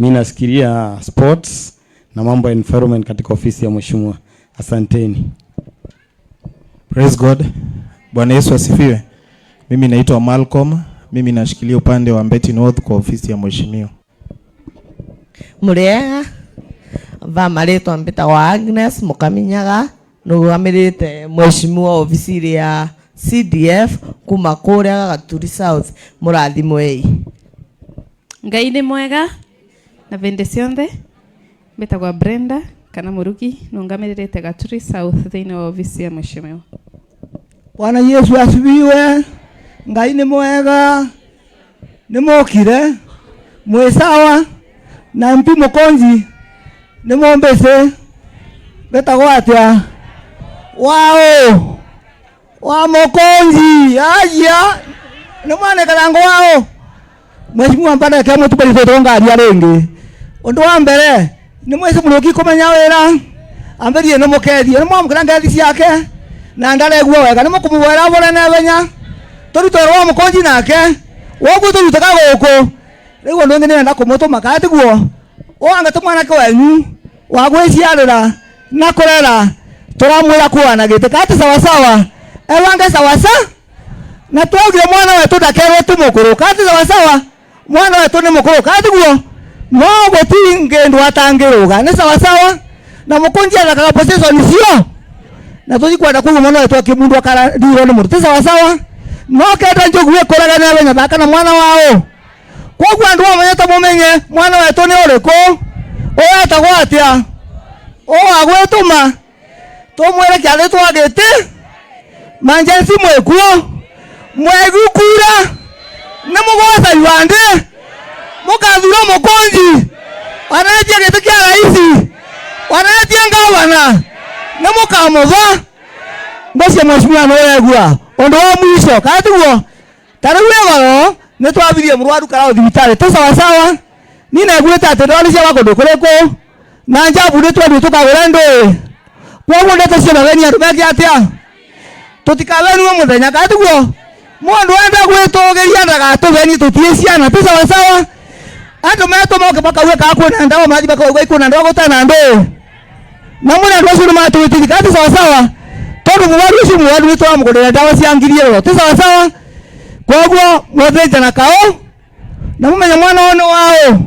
Mimi nasikilia sports na mambo ya environment katika ofisi ya mheshimiwa. Asanteni. Praise God. Bwana Yesu asifiwe. Mimi naitwa Malcolm. Mimi nashikilia upande wa Mbeti North kwa ofisi ya mheshimiwa. Muriega vamaretwa mbeta wa Agnes Mukaminyaga nugamirite mheshimiwa ofisi ya CDF kuma kuria Gaturi South murathimwe. Ngai ni mwega na vende cionthe mbetagwa Brenda kana Muruki nungamirite Gaturi South thĩinĩ wa ofisi ya mheshimiwa. Bwana Yesu asifiwe. Ngai ni mwega. Nimokire mwesawa na mpi Mukonji nimombese betagwa atia wao wa Mukonji aya nimwane karango wao mheshimiwa mpanda kama tupeleze tonga aria rengi undu wa mbere ni mwese Muruki kumenya wira amberie no mukedi ni mwamukira ngathi ciake na ndaregwa wega ni mukumwera bora na benya turutoro wa Mukonji nake wogu turutaka goko rigo ndo ngene nda kumutuma kati guo wanga tumwana ke wenyu wagwiciarira na kurera turamwira kuana gite kati sawa sawa ewanga sawa sawa na twogire mwana wetu ndakerwo tumukuru kati sawa sawa mwana wetu ni mukuru kati guo no gotinge ndo atangiruga ni sawa sawa na Mukonji arakaga position cio na tujikwenda kugu mwana wetu akimundu akara ndiro ni muruti sawa sawa no kenda njogu ekoraga na benya baka na mwana wao kwa andu amanyata mumenye mwana wetu ni uriko oya tagwatia agwetuma tumwere kiathe twagete manjensi mwekuo mwegukura ni mugwatha iwande mukathura Mukonji wanatia gete kia raisi wanatia ngavana ni mukamutha ngocia mheshimiwa no wegua undu wa mwisho katiguo tarugego ni twabirie murwaru kara thibitari tu sawa sawa ni na gwete atendoni cia wakondo kureko na njabu ni twendu tukagura ndu kwa ndeto cia mageni andu meki atia tutikabenu muthenya katiguo mundu enda gwitogeria ndaga tugeni tutie ciana tu sawa sawa andu meto moke bakawe ka kwona ndawa maji bakawe kwona ndawa gutana ndu na muna ndo curu matuiti kati sawa sawa tondu muwaru ni twamugurira ndawa cia ngiriero tu sawa sawa kwagwo mwetheja na kao na mumenya mwana ono wao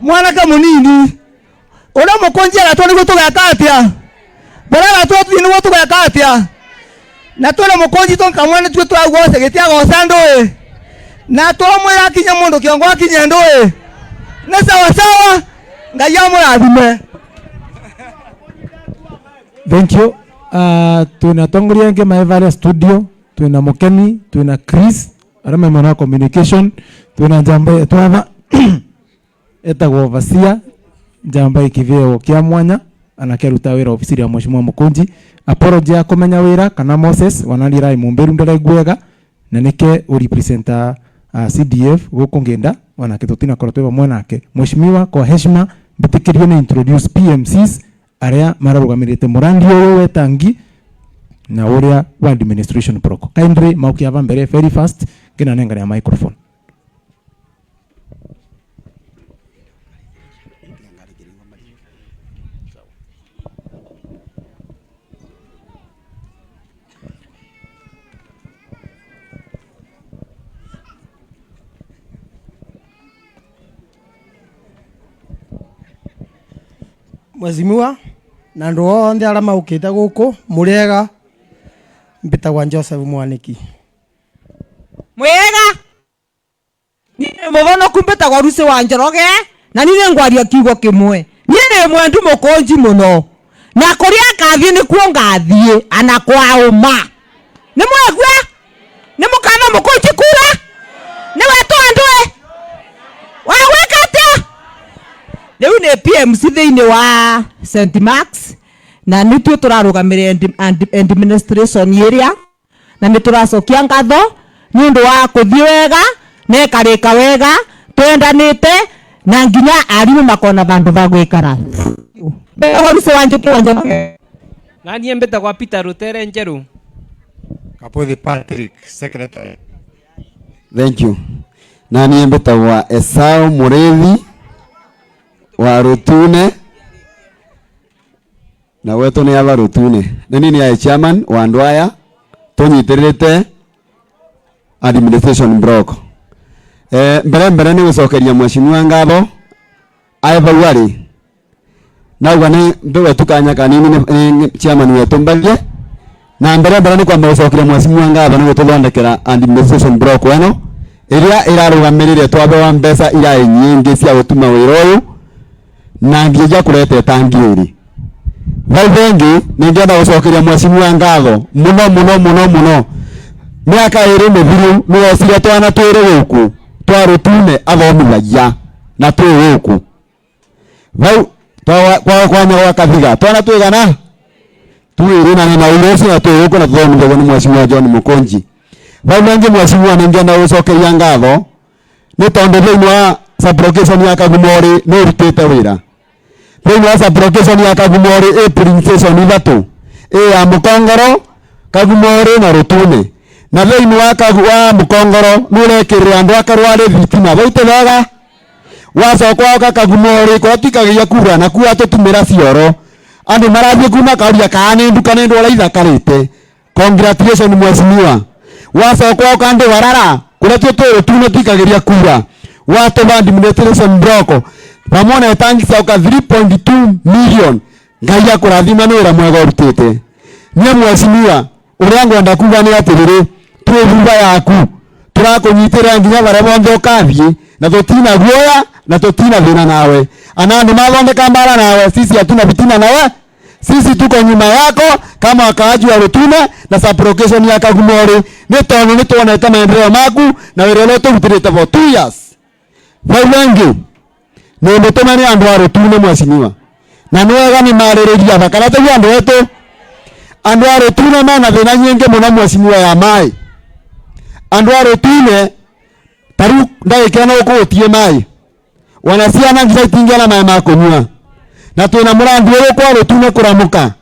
mwana ka munini ora Mukonji ara toni gutugeka atia bara twatu ni gutugeka atia na tole Mukonji tonka mwana twe twagwose getia gosa ndoe na twamwira kinya mundu kiongo akinya ndoe na sawa sawa ngai amurathime. Thank you. Tunatongoria nge Maevare studio, tuna Mukeni, tuna Chris, arama mwana communication, tuna Njamba twava etagwo Vasia Njamba ikiveo kia mwanya anakeruta wira ofisi ya mheshimiwa Mukonji. Apology ya kumenya wira kana Moses wanalira imumberu ndaraigwega na nike urepresenta CDF guku ngenda wanake tutina korotwa mwanake mheshimiwa kwa heshima mbitikirio ni introduce PMCs aria mararugamirite murandi uyu wetangi na uria wa administration protocol kindly maukia va mbere very fast kina nenga ya microphone. Mheshimiwa na ndu onthe ara maukite guku muriega mbitagwa Joseph Mwaniki Mwega ni mubono kumbetagwa Rusi wa Njoroge na nine ngwaria kiugo kimwe ni mwendu Mukonji muno na kuria kathie ni kuo ngathie ana kwa uma ni mwegwa ni mukana Mukonji kura ni wetu andwe waweka atia leo ni PMC thiini wa St Max na nitwe turarugamire administration area na nituracokia ngatho ni undu wa kuthie wega ne karika wega twendanite na nginya arimu makona bandu ba gwikara beho se wanjuki wanje nani embeta kwa Peter Rutere Njeru Kapothi Patrick secretary. Thank you. Nani embeta wa Esau Murethi warutune na wetu ni abarutune nini ya chairman wa Ndwaya tunyitirite administration block mbere ni gucokeria mheshimiwa ngabo aibawari na ugane mbewe tukanya kanini ni chairman wetu mbalie na mbere ni kwamba gucokeria mheshimiwa ngabo ni gututhondekera administration block weno iria irarugamirire twabewa mbeca ira nyingi cia gutuma wira uyu na ngija kurete tangiri Vaivengi ningeenda gucokeria mheshimiwa ngatho muno miaka iri mithiru niwe ciria twana twiri guku twarutune athomithagia na twi guku vau kwanya gwa Kathiga twana twigana twiri na ire cia twi guku na tuthomithagia ni mheshimiwa John Mukonji. Vau nengi mheshimiwa ningeenda gucokeria ngatho ni tondu thiini wa sublocation ya Kagumori ni urutite wira thiini wa sublocation ya Kagumori polling station ithatu ya Mukongoro, Kagumori na Rutune na thiini wa Mukongoro ni urekirira andu akarwari thitima baute wega wacokwa Kagumori kwa tikagia kura na kuwa tutumira cioro andu marathie kuma karia kaani nduka ni ndu raitha karite. Congratulations mheshimiwa wacokwa kandu warara kuria tuturu tuno tikagiria kura watu ba administration block pamona tangi sauka 3.2 million ngai akurathima ni wira mwega urutite nie mheshimiwa uria ngwenda kuga ni atiriri tuvuva yaku turakunyitira nginya bare bonthe ukathie na tutina guoya na tutina thina nawe anani mathondeka mbara nawe sisi hatuna vitina nawe sisi tuko nyuma yako kama wakaaji wa Rutune na sublocation ya Kagumori ni tondu ni tuonete maendeleo maku na wira uria turutirite for 2 years vaivengi ni mutumani andu a Rutune mheshimiwa na ni wega ni maririria bakara tu andu wetu andu a Rutune mena thina nyingi muno mheshimiwa ya mai andu a Rutune taru ndagikira no kuutie mai wanaciana nginya itingiana mai ma kunyua na twina murandi uyu kwa Rutune kuramuka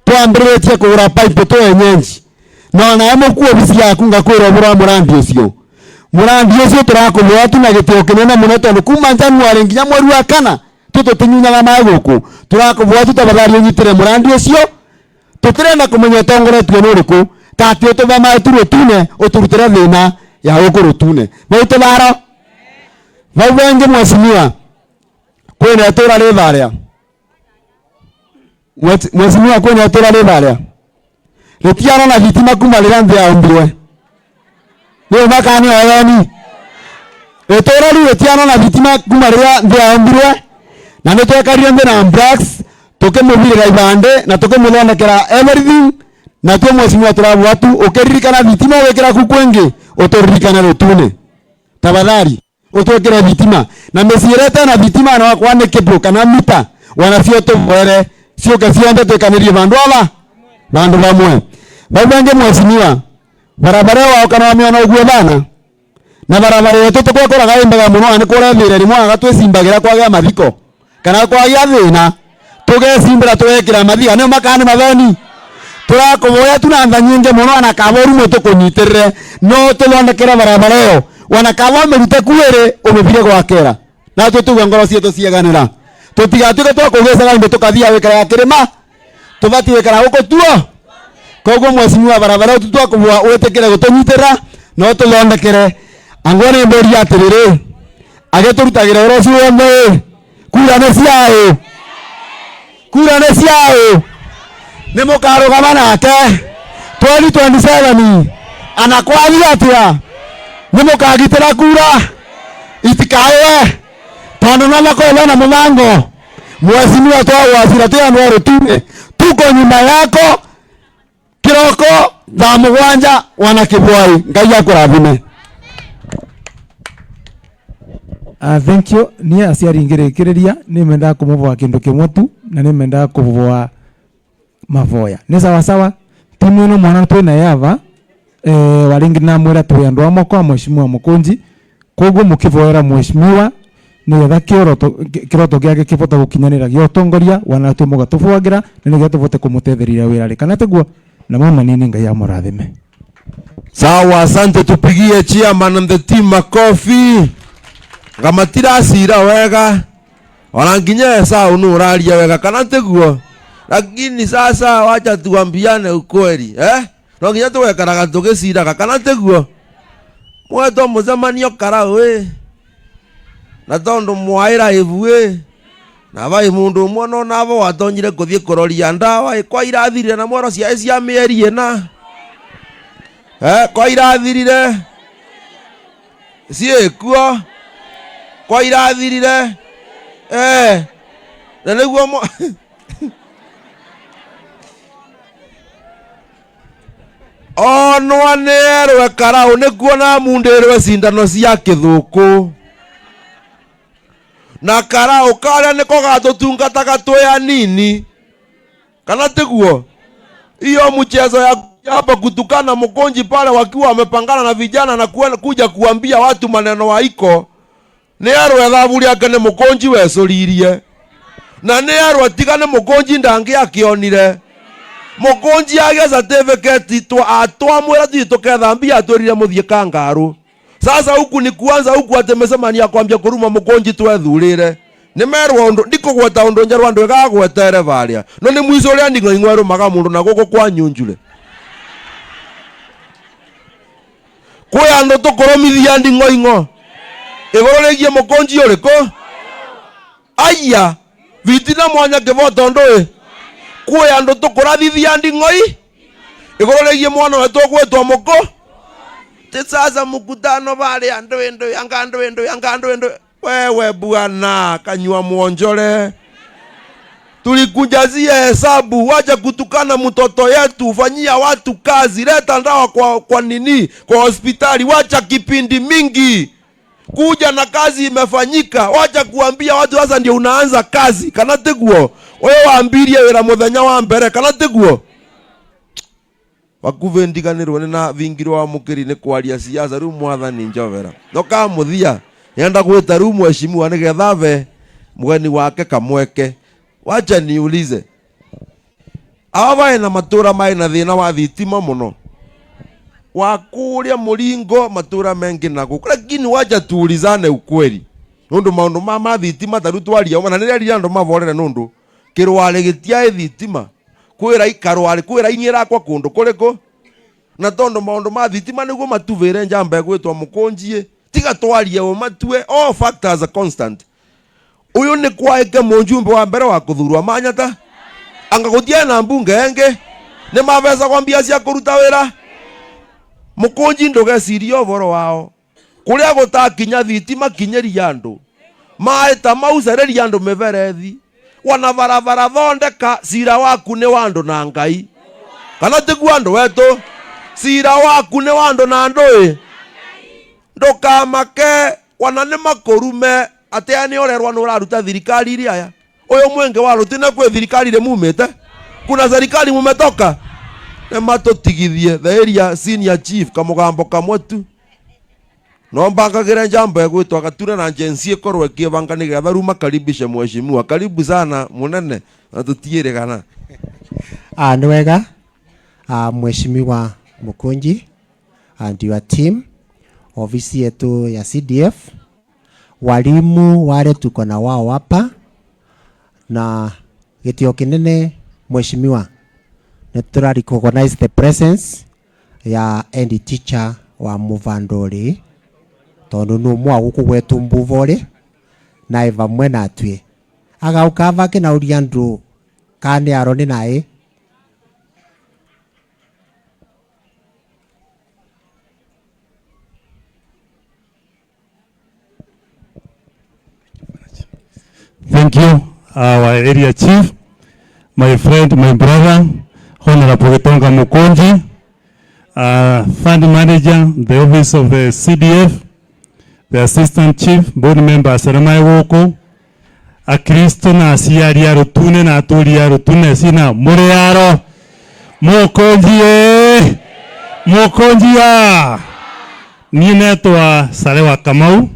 twambiritie kugura pipe twenyenji na na mukuo bisi yaku ngakwira bura murandi ucio turakuboa tu na gitio kinene muno tondu kuma Januari nginya mweri wa kana tututinyunyaga mai guku turakuboa tutabadhari unyitire murandi ucio tutirenda kumenya tongoretio ni uriku tati utuba mai tu Rutune uturutire thina ya guku Rutune bautu baro vau wengi mheshimiwa kwina tura ri varia mheshimiwa kwina tura ri varia ritiana na vitima kuma rira nthi ya umbirwe ni makani oyeni etora ri ritiana na vitima kuma rira nthi ya umbirwe na ni twekarie nthi na blacks tukimubirira ibande na tukimuthondekera everything na tu mheshimiwa turabu tu ukiririkana vitima wekera kukwengi utoririkana Rutune tabadhari utwekera vitima na mesireta na vitima na wakwane kebro kana mita wanacio tubere cio kaciende twekanirie bandu bamwe babange mheshimiwa barabara wao kana wamiona uguo bana na barabara yetu tukokora gaimbaga muno ani kurethire rimwe agatwicimbagira kwagia mathiko kana kwagia thina tugecimbira twekira mathiga ne makani mathoni turakuboya tunantha nyinge muno ana kaboru mutu kunyitirire no tuthondekera barabara yo wana kabo merute kuere umebire gwakera na tutuga ngoro cietu cieganira tutigatuke twakugicana inde tukathia wikara ya kirima tubati wikara guko tuo koguo mheshimiwa barabara tutwakubwa wetekere gutunyitira no tuthondekere angone mbori atiriri ageturutagira oro ciothe kura ne ciao ni mukarugama nake 2027 anakwaria atia ni mukagitira kura itikawe tondu na makola na mumango mheshimiwa twawacira tu andu a Rutune tuko nyuma yako kiroko thaa mugwanja wana kibwai ngai akurathime. Thank you. Ni aciaringirikiria ni menda kumuvoa kindu kimwe tu na ni menda kuvoa mavoya ni sawa sawa timu ino mwana twina yava waringi na mwira tu andu amoko mheshimiwa Mukonji koguo mukivoera mheshimiwa ni getha kiroto giake kibota gukinyanira giotongoria wana tu mugatubuagira ni getha tuvote kumutethirira wira ri kana teguo na mama nini ngai amurathime. Sawa, asante, tupigie chairman and the team makofi. Ngamatira asira wega Ona nginya Esau no uraria wega kana teguo. Lakini sasa wacha tuambiane ukweli, no nginya tuwekaraga tugiciraga kana teguo. Mweto mucemanio karawe na tondu mwaira ivu na vai mundu umwe no navo watonyire kuthie kuroria ndawa kwa irathirire na mwaro cia mieri ina kwa irathirire ciekuo kwa irathirire na niguo onwa nerwe karau nikuona mundirwe cindano cia kithuku na karau karia niko gatutungataga twa nini kana tiguo. Hiyo mchezo ya hapa kutukana Mkonji pale wakiwa wamepangana na vijana na kuja kuambia watu maneno waiko nerwe thaburi yake ni Mkonji wecuririe na nerwe tigane Mkonji ndangi akionire Mkonji age certificate atwamwira tukethambia atwirire muthie kangaru. Sasa huku ni kuanza huku atemecemania kwambia kuruma Mkonji twethurire ni merwa undu ndikugweta undu njerwa ndu gagwetere varia no ni mwizo ria ndingo ingweru maga mundu na guko kwa nyunjure kwa andu tukoromithia ndingo ingo igororegie Mkonji uriko aya vitina mwanya kivoto ndui kwa andu tukorathithia ndingo igororegie mwana wetu gwetwa Moko. Sasa mkutano vale andu endo wewe bwana kanywa muonjole tulikujazia hesabu waja kutukana mtoto yetu ufanyia watu kazi leta ndawa kwa nini kwa hospitali wacha kipindi mingi kuja na kazi imefanyika wacha kuambia watu sasa ndio unaanza kazi kana teguo wewe waambirie wira muthenya wa mbere kana teguo wakuvendiganirwo na vingirwo wa mukiri ni kwaria siasa ru mwathani Njovera no ka muthia yenda gwita ru mheshimiwa ni gethave mugeni wake kamweke. Wacha niulize ava na matura mai na thina wa thitima muno wakuria muringo matura mengi naguko lakini wacha tuulizane ukweli nundu maundu ma thitima taru twaria ona ni ria andu mavorere nundu kirwale gitia thitima kwira ikarwale kwira inyira kwa kundu kuriko na tondo maundu ma thitima niguo matuvire njamba gwitwa Mkonji tiga twarie o matue all factors are constant. Uyu ni kwaike munjumbe wa mbere wa kuthurwa manyata anga gutia na mbunge enge ni mavesa kwambia cia kuruta wira Mkonji ndugeciria uvoro wao kuria gutakinya thitima kinyeria andu maeta maucereria andu meverethi wana barabara thondeka cira waku ni wandu na Ngai kana tigu andu wetu cira waku ni wandu na ndui ndukamake wana ni makurume atia ni orerwa no raruta thirikari iri aya uyu mwenge wa rutine kwe thirikari ri mumete kuna serikali mumetoka ne matotigithie the area senior chief kamugambo kamwe tu no mbangagire njambo ya gwitwa gatura na agency ikorwe kibanga ni getha ruma karibishe mheshimiwa karibu sana munene atutiire kana ni wega mheshimiwa Mkonji and your team ofisi yetu ya CDF walimu wale tuko na wao hapa na gitio kinene mheshimiwa netura recognize the presence ya end teacher wa Muvandori tondu no mwa guku gwetu mbuvore na eva mwena atwie agauka vake na uriandu kane aroni nae Thank you, our area chief, my friend, my brother, Honorable Gitonga Mkonji, fund manager, the office of the CDF, the assistant chief, board member Saramai Woko, a Kristo na asiari arutune na aturi arutune sina murearo Mkonji Mkonji ya ninetwa Sarewa Kamau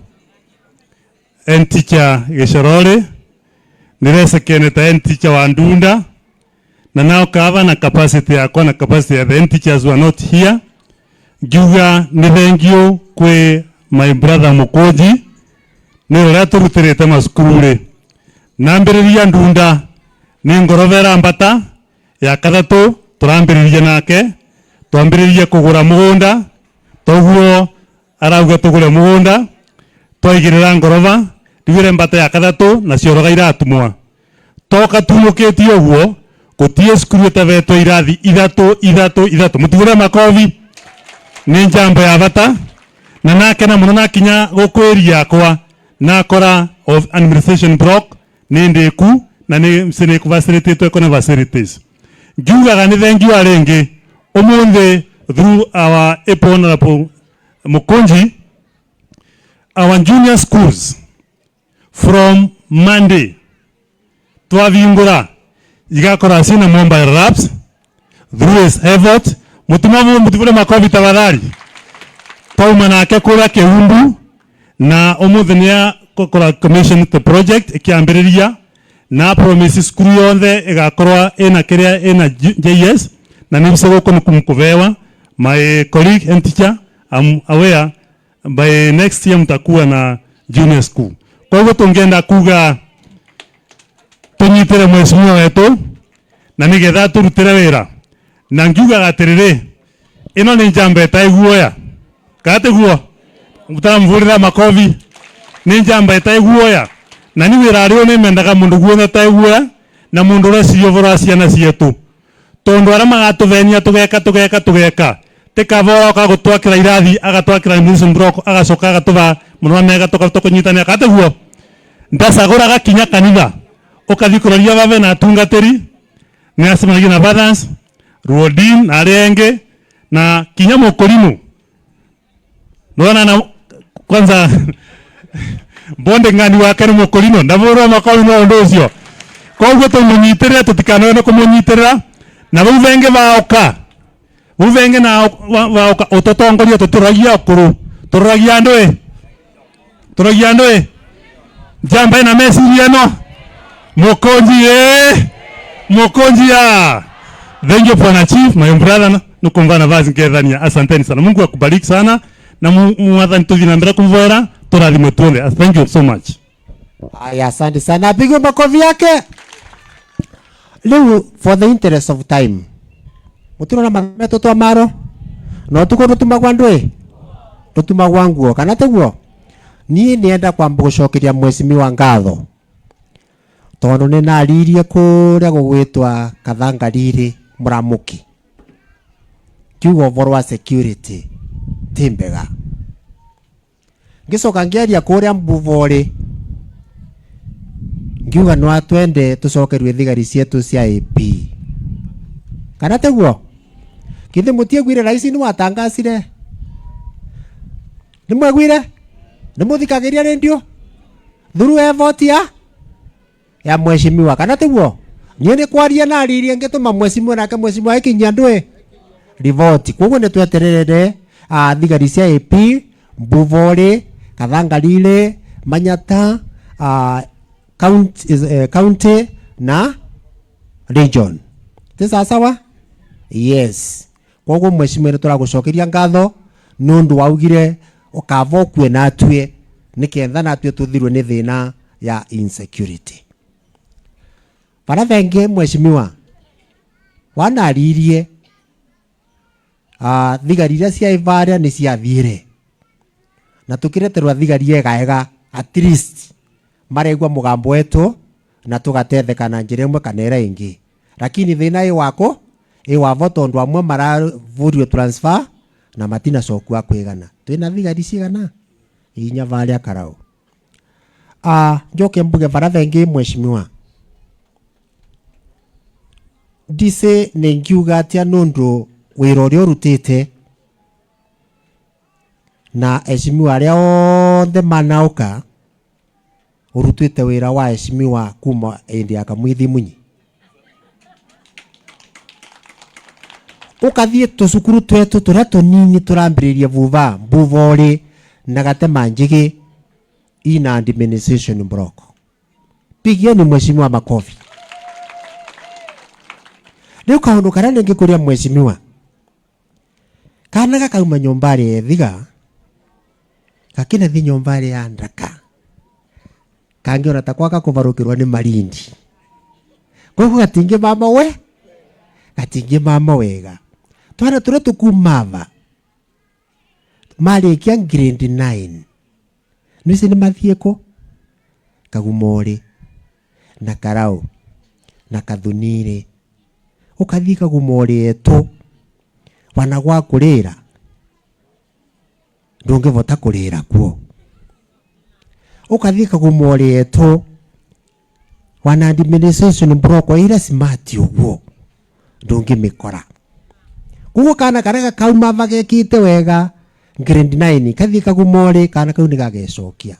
en teacher Geshorore nirese keneta en teacher wa Ndunda na nao kava na capacity yako na capacity ya the teachers who are not here juga ni thank you kwe my brother Mkonji ni ora turutirete maskurure nambiriria ndunda ni ngorovera mbata ya kathatu turambiriria nake twambiririe kugura mugunda toguo arauga tugure mugunda twaigirira ngorova rigire mbata ya kathatu na cioroga iratumwa toka tumukitie uguo gutie cukuru itavetwo irathi ithatu mutigure makovi ni njamba ya bata na nakena muno nakinya gukwiria yakwa nakora of administration block ni ndiku na ni msene ku facilitate ko na facilities ngiugaga ni thank you arengi umunthe through our honorable Mukunji our junior schools from Monday twavingura igakora sina mobile labs through his effort mutumavule makovi tafadhali tauma nake kura Kiumbu na umunthe nia kokora commission the project ikiambiriria na promise skuru yonthe igakorwa ina kiria ina JS na nibise kumkuvewa my colleague and teacher I'm aware by next year mtakuwa na junior school. Kwa hivyo tungenda kuga tunyitire mheshimiwa wetu na nigetha turutire wira na ngiuga atiriri ino ni njamba itaiguoya kate guo mutamvurira makovi ni njamba itaiguoya na ni wira rio ni mendaga mundu guo itaiguoya na mundu ura ciovora ciana cietu tondu ara magatuvenia tugeka tikavora ukagutwakira irathi agatwakira administration block agacoka agatuva munwa mega tukunyitania kate guo ndacagura gakinya kanitha ukathikuroria bave na tungatiri ni asemanagia na fathers Ruodin na arenge na kinya mukurinu nona na kwanza bonde ngani wake ni mukurinu ndavura makoni no ndocio kwa hivyo tumunyitira tutikanoe kumunyitirira na buvenge baoka buvenge na baoka utotongoria tuturagia ukuru turagia ndoe jamba na message yeno Mukonji ya thank you for chief my brother nukumvana vazi ngethania asanteni sana Mungu akubariki sana na mwathani tuthina mbere kumvera turathimwe tuone thank you so much. Aya, asante sana, pigo makofi yake. Leo for the interest of time mutiro na mameto to maro no tuko rutumagwa ndwe rutumagwa nguo kana teguo ni nienda kwamba gucokeria mheshimiwa ngatho tondu ni naririe kuria gugwitwa Kathangariri Muramuki kiugo ũhoro wa security timbega ngicoka ngiaria kuria Mbuvori ngiuga no atwende tucokerwe thigari cietu cia AP kana teguo kithi mutie gwire rais ni watangacire ni mwegwire ni muthikagiria radio through effort ya mheshimiwa kana teguo nyene kwaria na aririe ngituma mheshimiwa nake mheshimiwa ikinyia ndwe rivoti koguo ni tweterere thigari cia AP Mbuvori Kathangariri Manyata county na region tisa sawa yes koguo mheshimiwa turagucokeria ngatho nundu waugire ukava kwe na atue niketha na atue tuthirwe ni thina ya insecurity para venge mheshimiwa wanaririe thigari iria cia ivaria ni ciathire na tukireterwa thigari ega at least maregwa mugambo wetu na tugatethekana njira imwe kana ira ingi lakini thina i wako i wavo tondu amwe maravurio transfer na matina cokua kwigana twina thigari cigana inya varia karau njoke mbuge bara thengi mheshimiwa dise nengiuga atia nundu wira uria urutite na mheshimiwa aria othe manauka urutite wira wa mheshimiwa kuma endi ya Kamwithi Munyi ukathie tucukuru twetu turia tunini turambiriria vuva Mbuvori na Gatema Njigi ina administration block pigieni mheshimiwa makofi leo kaundu karia ningi kuria mheshimiwa kana gakauma nyombari ethiga gakina thi nyombari ya ndaka kangiona ta kwaka kuvarukirwa ni Malindi. Kwa gatinge mama we gatinge mama wega twana tule tukumava mali kia grade 9 nisi ni mathieko Kagumore na Karau na Kathunire ukathi Kagumore eto wana gwa kurira ndungivota kurira kuo ukathi Kagumore eto wana administration block ira smart uguo ndungimikora kugo kana karega kauma vagekite wega grade 9 kathi Kagumore kana kau nigagecokia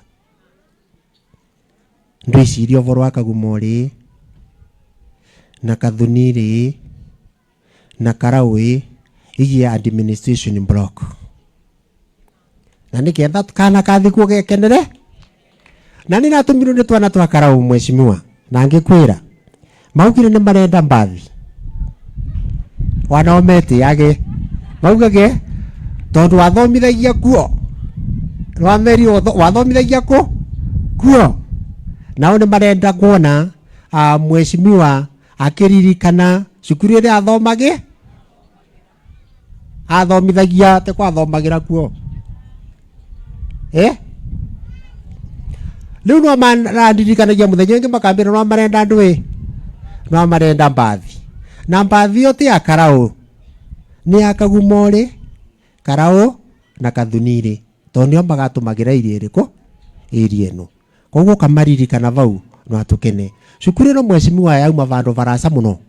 ndwicirio voro wa Kagumore na Kathunire na Karau igi administration block na niketha kana kathi kuo gekenere na ni natumirwo ni twana twa Karau mweshimiwa na ngikwira maugire ni marenda mbathi wana omete yage maugage tondu wathomithagia kuo rwameri wathomithagia kuo nao ni marenda kuona mweshimiwa akiririkana cukuru ire athomithagia te kwathomagira kuo riu no marandirikanagia muthenya ungi makambira no marenda ndwi no marenda mbathi na mbathi yo ti ya Karau ni ya Kagumore Karau na Kathunire tonio magatumagira irie iriko irie no koguo kamaririkana vau no atukene cukuru no mweshimiwa yauma vandu varasa muno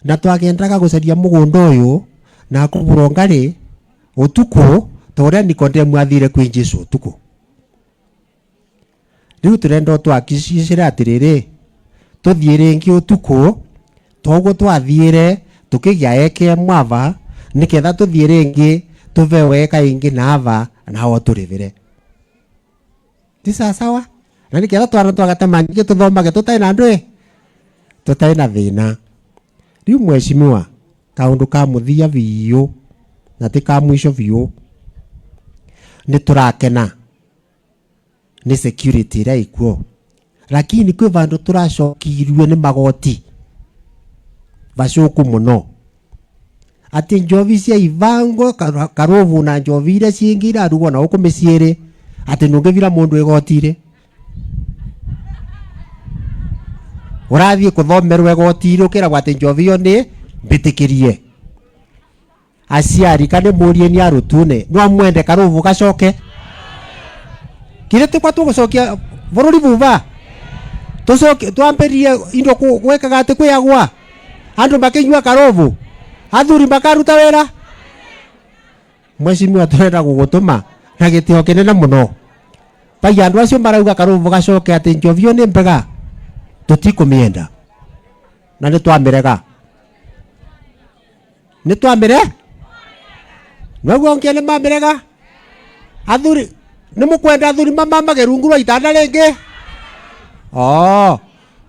na twagendaga gucaria mugunda uyu na kuburongari utuku toria Nikodemu athire kwi Jesu utuku riu turenda twakicicira atiriri tuthie ringi utuku toguo twathiire tukigia eke mwava niketha tuthie ringi tuvewe kaingi nava naho turivire ti sawa na niketha twana twagatemangi tuthomage tutai na ndwe tutai na thina riu mweshimiwa kaundu ka muthia biu na ti ka mwisho biu ni turakena ni security ira ikuo lakini kwi vandu turacokirwe ni magoti vacuku muno ati njovi cia ivango Karovu na njovi iria ciingi irarugwo na uku miciiri ati nungivira mundu igotire urathie kuthomerwa igotire ukiragwa ati njovi yo ni mbitikirie aciari kane murie ni arutune no mwende Karovu gacoke kire tikwa tugucokia bururi buva tucoke twamberie indo gwekaga ati kwiyagwa andu makinyua Karovu athuri makaruta wera mweshimiwa turenda gugutuma na gitio kinene muno pai andu acio marauga Karovu gacoke ati njovio ni mbega tutikumienda na nitwamirega niguo ngiene mamirega athuri nimukwenda athuri mamamage rungu rwa itanda ringi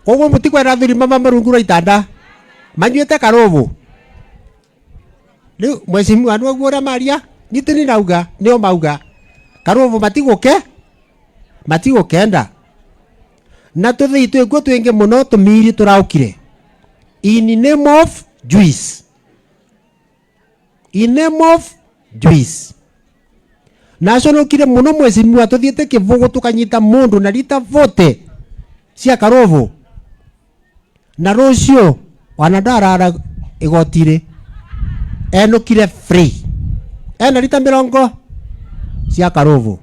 koguo mutikwenda athuri mamame rungu rwa itanda manyuite Karovu riu mweshimiwa andu aguo ria maria nitini nauga nio mauga Karovu matigukenda na tuthii twiguo twingi muno tumiri turaukire in name of juice national kire muno mweshimiwa tuthiete kivugu tukanyita mundu na lita vote cia Karovu na rucio wanadarara igotire enukire free ena lita 70 cia Karovu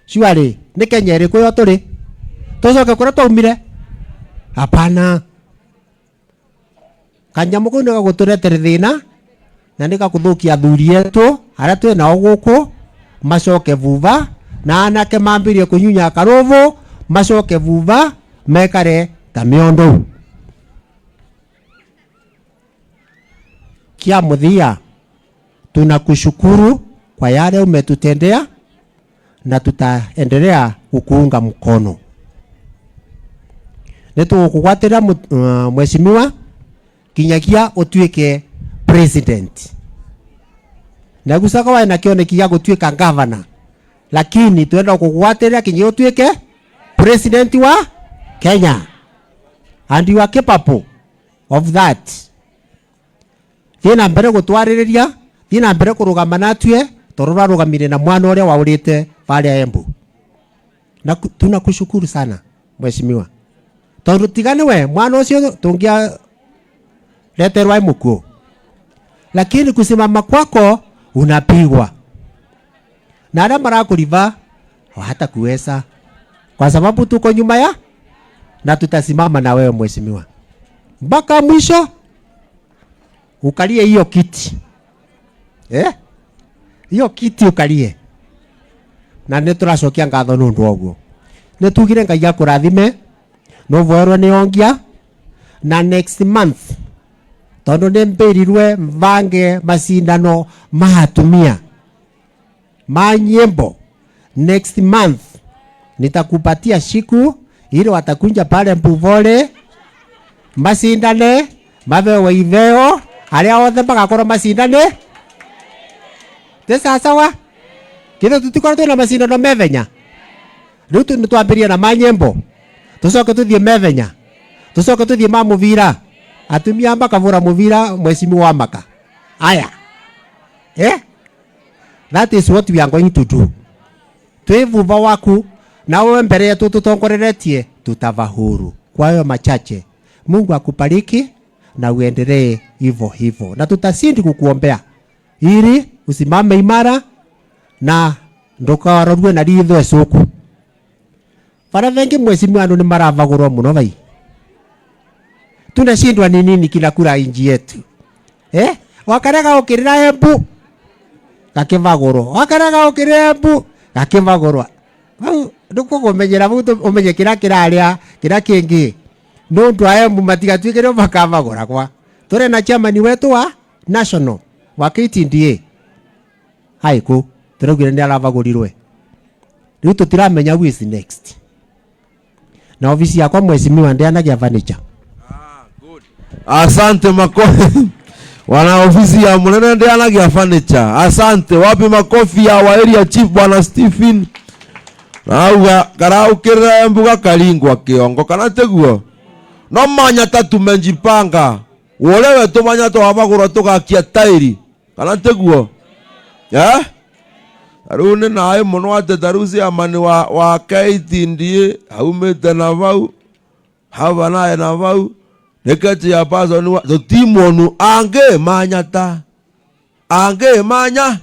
ciwari ni Kenya iriku yo turi tucoke kuria twaumire hapana kanyamu kau nä gaguturetere thina na nä gakuthukia athuri etu aria twi nao guku macoke vuva na anake mambirie kunyunya Karovu macoke vuva mekare ta miondo kia muthia tunakushukuru kwa yale umetutendea na tutaendelea kukuunga mkono nitugukugwatira mweshimiwa kinyagia utuike president na gusaka wa na kioneki ya gutuika governor lakini twenda kugwatira kinyi utuike president wa Kenya, and you are capable of that. Thina mbere gutwaririria, thina mbere kurugama natwe, torora rugamire na mwana uria waurite pale Embu. Na tunakushukuru sana mheshimiwa. Tondu tigane we mwana ucio tungia leterwa mukuo. Lakini kusimama kwako unapigwa. Na ara marakuliva hata kuweza, kwa sababu tuko nyuma ya na tutasimama na wewe mheshimiwa mpaka mwisho. Ukalie hiyo kiti hiyo kiti ukalie, na nituracokia ngatho nundu oguo. Nitugire Ngai akurathime no voerwo ni ongia na next month, tondu nimbirirwe mvange macindano ma atumia ma nyimbo. Next month nitakupatia siku ili watakunja pale Mbuvole macindane mavewe iveo aria othe magakorwo macindane. Sawa kitho tutikora twina macindano methenya, riu nitwambirie na manyimbo, tucoke tuthie methenya, tucoke tuthie ma muvira, atumia makavura muvira mheshimiwa wa maka aya. That is what we are going to do. Twevuva waku na wewe mbere yetu tutongoreretie, tutava huru. Kwa hiyo machache, Mungu akubariki na uendelee hivyo hivyo, na tutasindi kukuombea ili usimame imara na ndukarorwe na ritho ecuku. Para vengi mheshimiwa andu ni maravagurwo muno vai. Tunashindwa ni nini kila kura inji yetu? Wakarega ukirira Embu gakivagurwo, wakarega ukirira Embu gakivagurwa. Nduko kumenyera buto umenye kira kiraria kira kingi nundu a Embu matigatwikire makavagura kwa. Tore na chairman wetu wa national wa KTDA haiku turugire ndi aravagurirwe. Riu tutiramenya who is next. Na ofisi yakwa mheshimiwa ndi anagia furniture. Asante makofi. Wana ofisi ya munene ndi anagia furniture. Asante. Wapi makofi ya wa area chief bwana Stephen. Nauga karaukira Embu gakalingwa kiongo kana teguo. No manya tatu menjipanga. Wolewe tumanya to abagura tugakia tairi. Kana teguo. Arune nae muno ate daruzi amani wa KTDA haumete na vau. Hava nae na vau. Nekati ya pazo ni wa timonu ange manyata. Ange manya.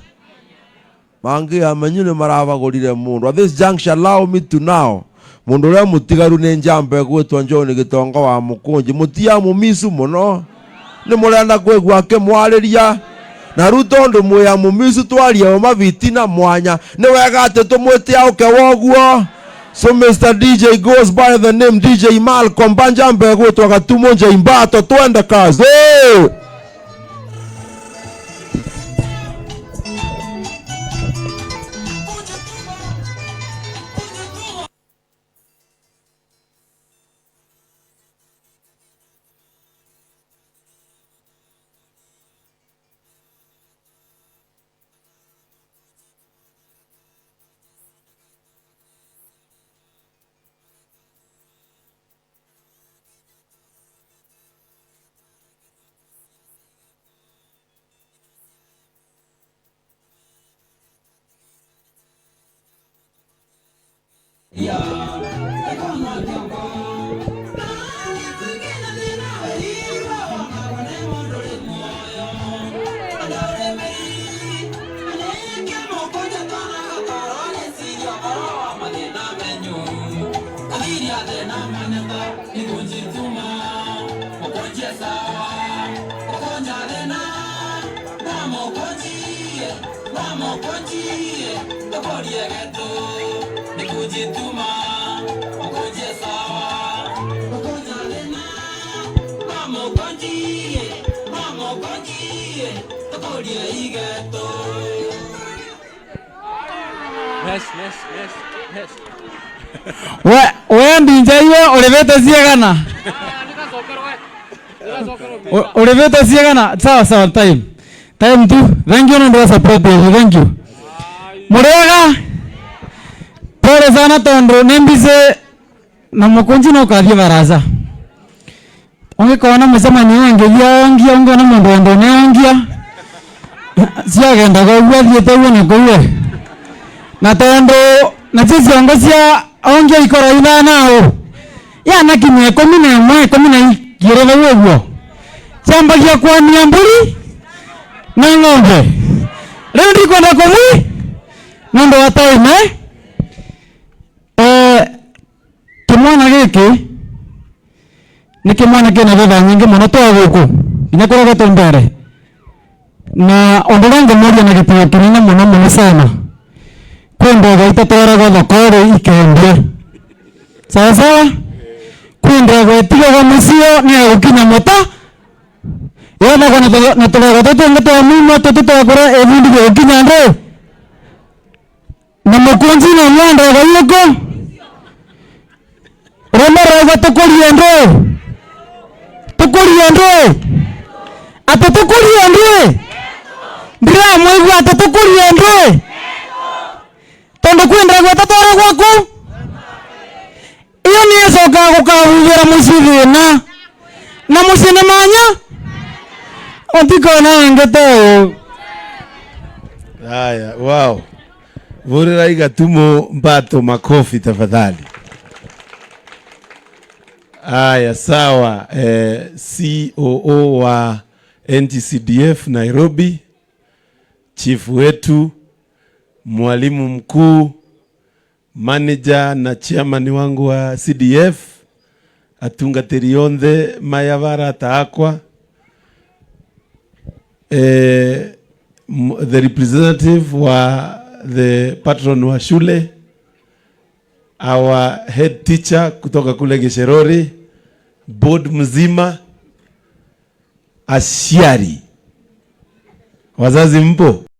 Mange amenyune maravagurire mundu. At this juncture allow me to now. Mundu ria mutigaru ne njambe gwetwa John Gitonga wa Mukunji. Mutia mumisu muno. Ni murenda kwegwa ke mwariria. Na rutondo muya mumisu twaria mavitina mwanya. Ni wega ate tumwete auke woguo. So Mr. DJ goes by the name DJ Malcolm Banjambe gwetwa Gatumonje Imbato twende kazi. We ndinjaiwe ulivete siegana. Ulivete siegana. Sawa time. Time tu. Thank you ndo support you. Thank you. Murega. Pole sana tondo nembise na Mukunji no kathie baraza ungikona mucemanio angegia ongia ungona mundu endo ne ongia ciagenda gwa thiete wona kuwe na tondo na sisi ongocia ongia ikora ina nao ya na kimwe 11 12 wewo chambagia kwa niamburi na ng'ombe leo ndiko ndo komwi nondo wataime kimwana giki ni kimwana kina baba nyingi muno twa guku inakora gato mbere na ondorange moja na gitio kinene muno sana kwenda gaita twara go thokore ikende sawa kwenda gwetiga go musio ni gukinya mota yana kana na twaga twa mimo tutwagora ebindi gukinya ndo na Mukunji na mwanda go yuko Romero go tukuriendo atutukuriendo ndira mwigu atutukuriendo tondo kwenda go tatoro gwaku iyo ni esoka gukahuvira mucithina na mucine manya otikona ngete. Haya, wow. Vurira igatumo mbato makofi tafadhali. Haya, sawa. COO wa NTCDF Nairobi, chief wetu, mwalimu mkuu, manager na chairman wangu wa CDF, atunga terionthe mayavara taakwa, the representative wa the patron wa shule, our head teacher kutoka kule Gesherori, board mzima, asiari. Wazazi mpo?